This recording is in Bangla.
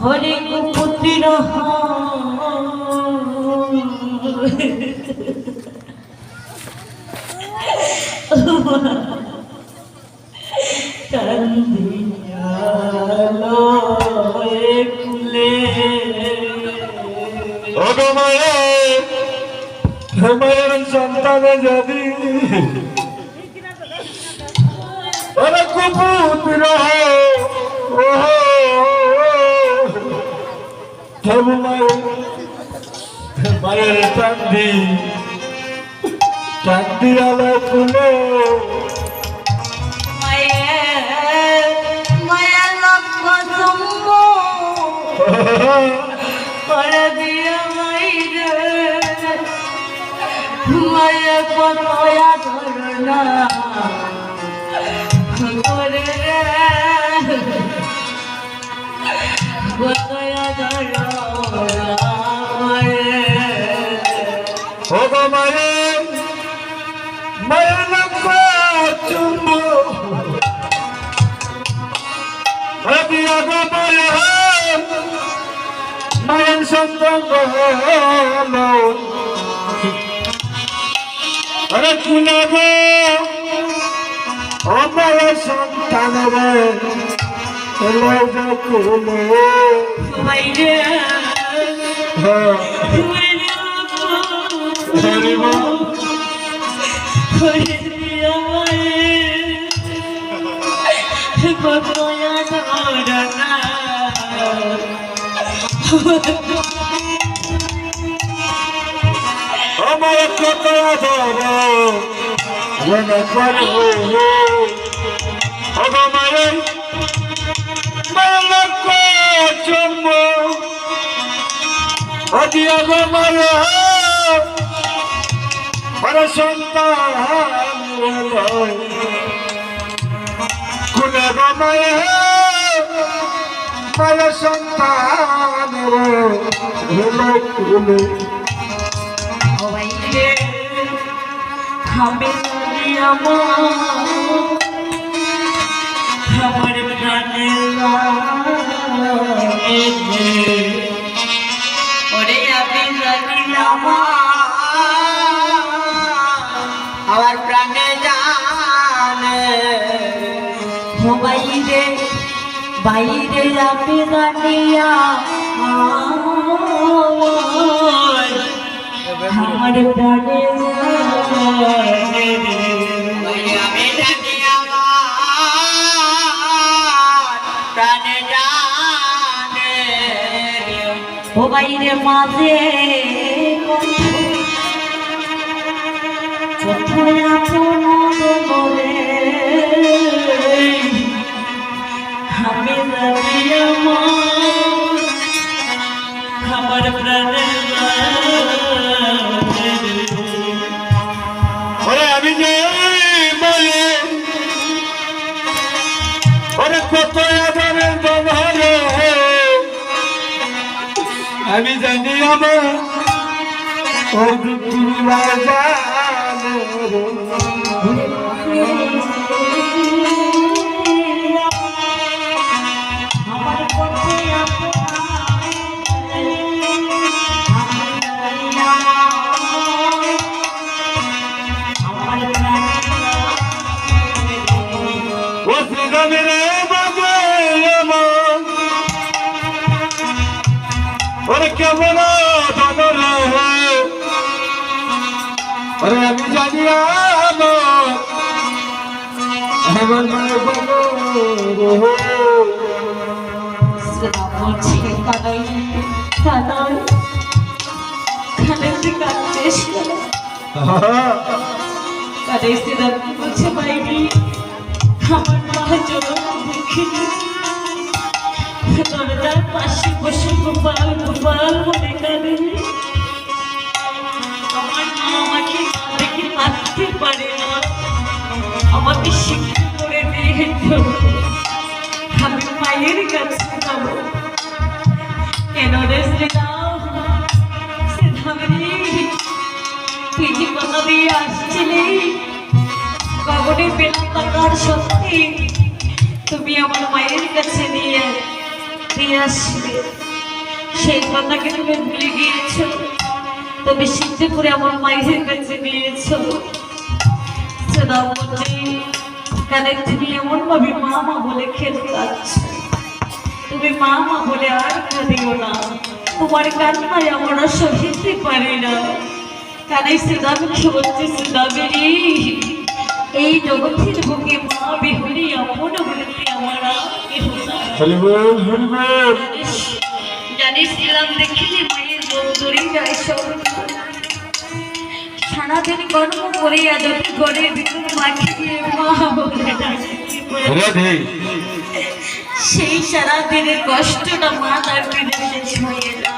হরে কুপুত্র সন্তানে যদি কুপুত্র মায়ের চাঁদি আলো ফুলে মায়ের লক্ষ জন্ম করে দিয়া মাইরে মায়ের কতয়া ধরনা করে কতয়া ধরনা মায়ের মায়ের লক্ষ চুম্ব মায়ের সন্তান আরে কুলে গো আমার সন্তানের কুলে মাইরে আমার কত মনে করে মায়ের লক্ষ চম্ব অদিয়া গো মায়ের সন্তান কুলে গো মায়ের সন্তান কুলে আমার প্রাণের ওরে আপনি জানিলাম আমার প্রাণে জানে বাইরে বাইরে আপনি জানিয়া আমার প্রাণে ও বাইরে মাঝে কোথায় আপন বলে আমি জানি আমার প্রাণের আমি যে বলে ওরে কত আদরের ব্যবহারে আমি জানি আমার ওই তুমি কেমন আমি জানি আমার মায়ের দরজার পাশে বসে গোপাল গোপাল বলে কাঁদে আমার মা আমাকে মা দেখে থাকতে পারে না, আমাকে শিক্ষা করে দিয়েছ, আমি মায়ের কাছে যাব। কেন রে শ্রীরাম, শ্রীধামী, তুই যে কথা দিয়ে আসছিলি গগনে পেলাম টাকার সত্যি তুমি আমার মায়ের কাছে নিয়ে আসবে, সেই কথাকে তুমি ভুলে গিয়েছ, তবে সিদ্ধ করে আমার মায়ের কাছে নিয়েছো। কেন তুমি এমন ভাবে মা মা বলে খেতে যাচ্ছ? তুমি মা মা বলে আর কাঁদিও না, তোমার কান্নায় আমরা সহিতে পারি না। কেন শ্রীদামকে বলছে, শ্রীদামেরই এই জগতের বুকে মা বিহরি আপন বলতে আমার আর কেহ নাই। হরিবল হরিবল। জানিস শ্রীরাম দেখিলে মায়ের লোক ধরে যায় সব, সারাদিন কর্ম করে যদি ঘরে ভিতর মাকে দিয়ে মা বলে ডাকে, রাধে সেই সারাদিনের কষ্টটা মা তার দিনে শেষ হয়ে যায়।